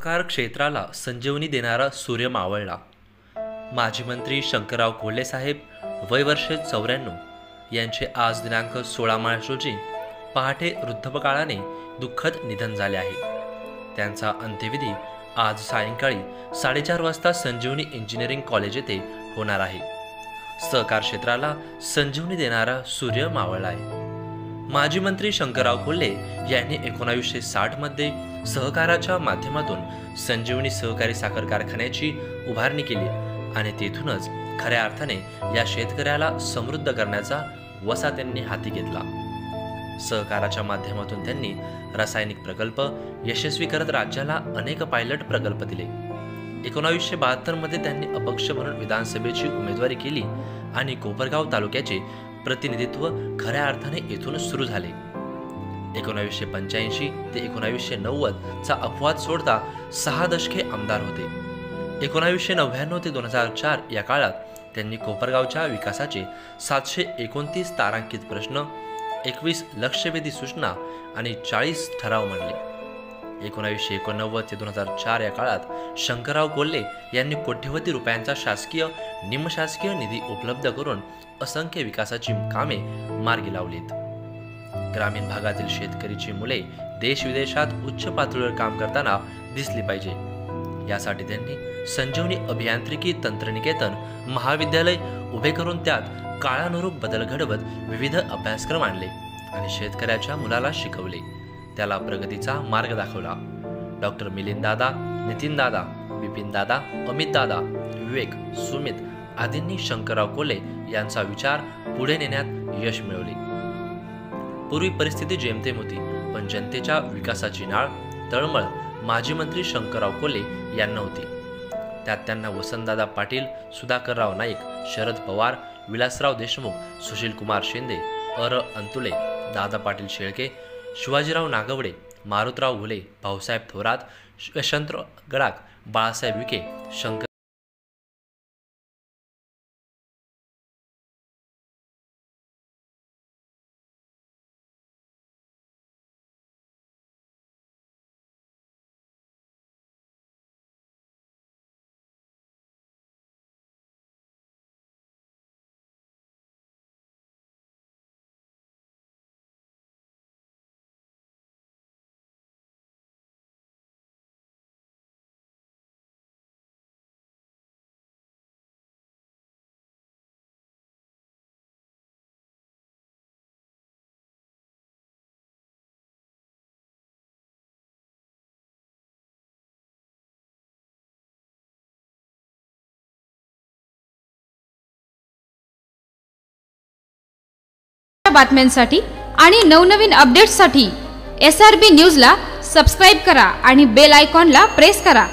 सहकार क्षेत्राला संजीवनी देणारा सूर्य मावळला। माजी मंत्री शंकरराव कोल्हे साहेब वय वर्ष 94 यांचे आज दिनांक 16 मार्च रोजी पहाटे वृद्धापकाळाने दुःखद निधन झाले आहे। त्यांचा अंत्यविधी आज सायंकाळी 4:30 वाजता संजीवनी इंजिनिअरिंग कॉलेज येथे होणार आहे। सहकार क्षेत्राला संजीवनी देणारा सूर्य मावळला आहे। माजी मंत्री शंकरराव कोल्हे यांनी 1960 मध्ये सहकाराच्या माध्यमातून संजीवनी सहकारी साखर कारखान्याची उभारणी केली आणि तेथूनच खऱ्या अर्थाने या शेतकऱ्याला समृद्ध करण्याचा वसा त्यांनी हाती घेतला। सहकाराच्या माध्यमातून त्यांनी रासायनिक प्रकल्प यशस्वी करत राज्याला अनेक पायलट प्रकल्प दिले। 1972 मध्ये त्यांनी अपक्ष म्हणून विधानसभेची उमेदवारी केली आणि कोपरगाव तालुक्याचे प्रतिनिधित्व खऱ्या अर्थाने येथून सुरू झाले। 1985 ते 1990 चा अपवाद सोडता 6 दशके आमदार होते। 1999 ते 2004 या काळात त्यांनी कोपरगावच्या विकासाचे 729 तारांकित प्रश्न, 21 लक्षवेधी सूचना आणि 40 ठराव मांडले। 1989 ते 2004 या काळात शंकरराव कोल्हे यांनी कोट्यवधी रुपयांचा शासकीय निमशासकीय निधी उपलब्ध करून असंख्य विकासाची कामे मार्गी लावलीत। ग्रामीण भागातील शेतकरीची मुले देश विदेशात उच्च पातळीवर काम करताना दिसली पाहिजे यासाठी त्यांनी संजीवनी अभियांत्रिकी तंत्रनिकेतन महाविद्यालय उभे करून त्यात काळानुरूप बदल घडवत विविध अभ्यासक्रम आणले आणि शेतकऱ्याच्या मुलाला शिकवले, त्याला प्रगतीचा मार्ग दाखवला। डॉक्टर मिलिंददादा, नितीनदादा, बिपिनदादा, अमितदादा, विवेक, सुमित आदींनी शंकरराव कोल्हे यांचा विचार पुढे नेण्यात यश मिळवले। पूर्वी परिस्थिती जेमतेम होती, पण जनतेच्या विकासाची नाळ तळमळ माजी मंत्री शंकरराव कोल्हे यांना होती। त्यात त्यांना वसंतदादा पाटील, सुधाकरराव नाईक, शरद पवार, विलासराव देशमुख, सुशीलकुमार शिंदे, अंतुले, दादा पाटील शेळके, शिवाजीराव नागवडे, मारुतराव घुले, भाऊसाहेब थोरात, यशवंतराव गडाख, बाळासाहेब विखे, शंकर बातम्यांसाठी आणि नवनवीन अपडेट्ससाठी SRB न्यूजला सबस्क्राइब करा आणि बेल आयकॉनला प्रेस करा।